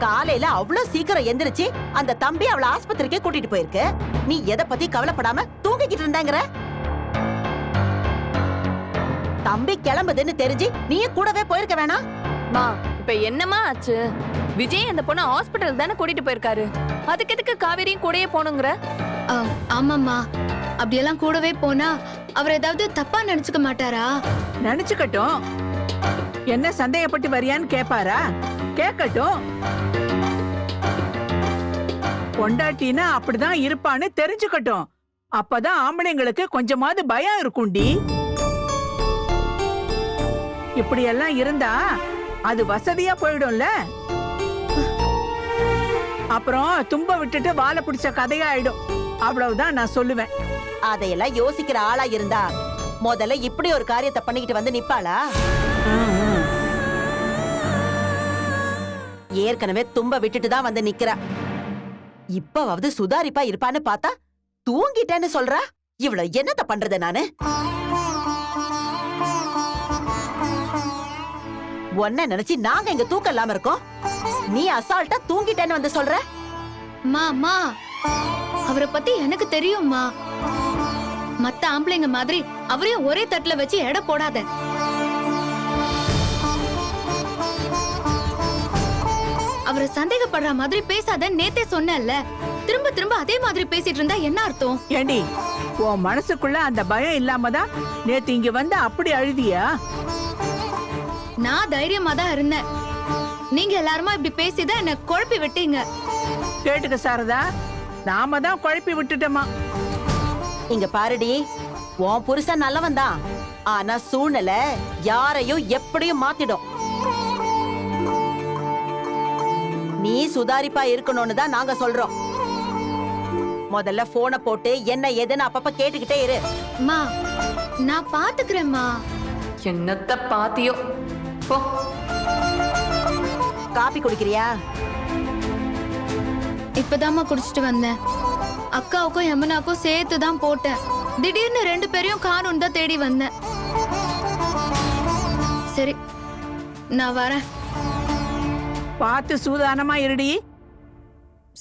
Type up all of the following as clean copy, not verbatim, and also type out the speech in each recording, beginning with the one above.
காலையில அவ்வளவு சீக்கிரம் எந்திரிச்சு அந்த தம்பி அவளை ஆஸ்பத்திரிக்கே கூட்டிட்டு போயிருக்கு. நீ எதை பத்தி கவலைப்படாம தூங்கிக்கிட்டு இருந்தாங்கற? தம்பி கிளம்புதுன்னு தெரிஞ்சு நீ கூடவே போயிருக்க வேணாம்? மா இப்ப என்னமா ஆச்சு? விஜய் அந்த பொண்ணு ஹாஸ்பிடல் தானே கூட்டிட்டு போயிருக்காரு. அதுக்கு எதுக்கு காவேரியும் கூடயே போனுங்கற? ஆமாம்மா, அப்படியெல்லாம் கூடவே போனா அவர் ஏதாவது தப்பா நினைச்சுக்க மாட்டாரா? நினைச்சுக்கட்டும். என்ன சந்தேகப்பட்டு வரியான்னு கேப்பாரா? கேட்கட்டும். பொண்டாட்டினா அப்படிதான் இருப்பான்னு தெரிஞ்சுக்கட்டும். அப்பதான் ஆம்பளைங்களுக்கு கொஞ்சமாவது பயம் இருக்கும்டி. இப்படி எல்லாம் இருந்தா அது வசதியா போயிடும்ல. அப்புறம் தும்ப விட்டுட்டு வாழை பிடிச்ச கதையா ஆயிடும். அவ்வளவுதான் நான் சொல்லுவேன். அதையெல்லாம் யோசிக்கிற ஆளா இருந்தா முதல்ல இப்படி ஒரு காரியத்தை பண்ணிக்கிட்டு வந்து நிப்பாளா? ஏற்கனவே தும்ப விட்டுட்டு தான் வந்து நிக்கிறா. இப்பவாவது சுதாரிப்பா இருப்பான்னு பார்த்தா தூங்கிட்டேன்னு சொல்றா. இவ்வளவு என்னத்த பண்றது நானு? ஒன்ன நினைச்சு நாங்க இங்க தூக்கம் இல்லாம இருக்கோம். நீ அசால்ட்டா தூங்கிட்டேன்னு வந்து சொல்ற. மா அவரை பத்தி எனக்கு தெரியும்மா. மத்த ஆம்பளைங்க மாதிரி அவரையும் ஒரே தட்டுல வச்சு எடை போடாத. அவரை சந்தேகப்படுற மாதிரி பேசாத நேத்தே சொன்னேன்ல. திரும்ப திரும்ப அதே மாதிரி பேசிட்டு இருந்தா என்ன அர்த்தம்? ஏண்டி, உன் மனசுக்குள்ள அந்த பயம் இல்லாமதான் நேத்து இங்க வந்து அப்படி அழுதியா? நான் தைரியமா தான் இருந்தேன். நீங்க எல்லாருமா இப்படி பேசிதான் என்ன குழப்பி விட்டீங்க. கேட்டுக்க சாரதா, நாம தான் குழப்பி விட்டுட்டோமா. இங்க பாருடி, உன் புருஷன் நல்லவன் தான். ஆனா சூழ்நிலை யாரையும் எப்படியும் மாத்திடும். நீ சுதாரிப்பா இருக்கணும்னு தான் நாங்க சொல்றோம். முதல்ல போனை போட்டு என்ன ஏதுன்னு அப்பப்ப கேட்டுக்கிட்டே இரு. மா நான் பாத்துக்கிறேம்மா. என்னத்த பாத்தியோ போ. காபி குடிக்கிறியா? இப்பதாம்மா குடிச்சிட்டு வந்தேன். அக்காவுக்கும் யமுனாக்கும் சேர்த்து தான் போட்டேன். திடீர்னு 2 பேரையும் காணும் தான் தேடி வந்தேன். சரி நான் வரேன். பார்த்து சூதானமா இருடி.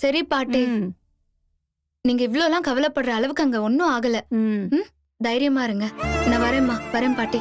சரி பாட்டி, நீங்க இவ்ளோலாம் கவலைப்படுற அளவுக்கு அங்க ஒன்னும் ஆகல. தைரியமா இருங்க. நான் வரேம்மா, வரேன் பாட்டி.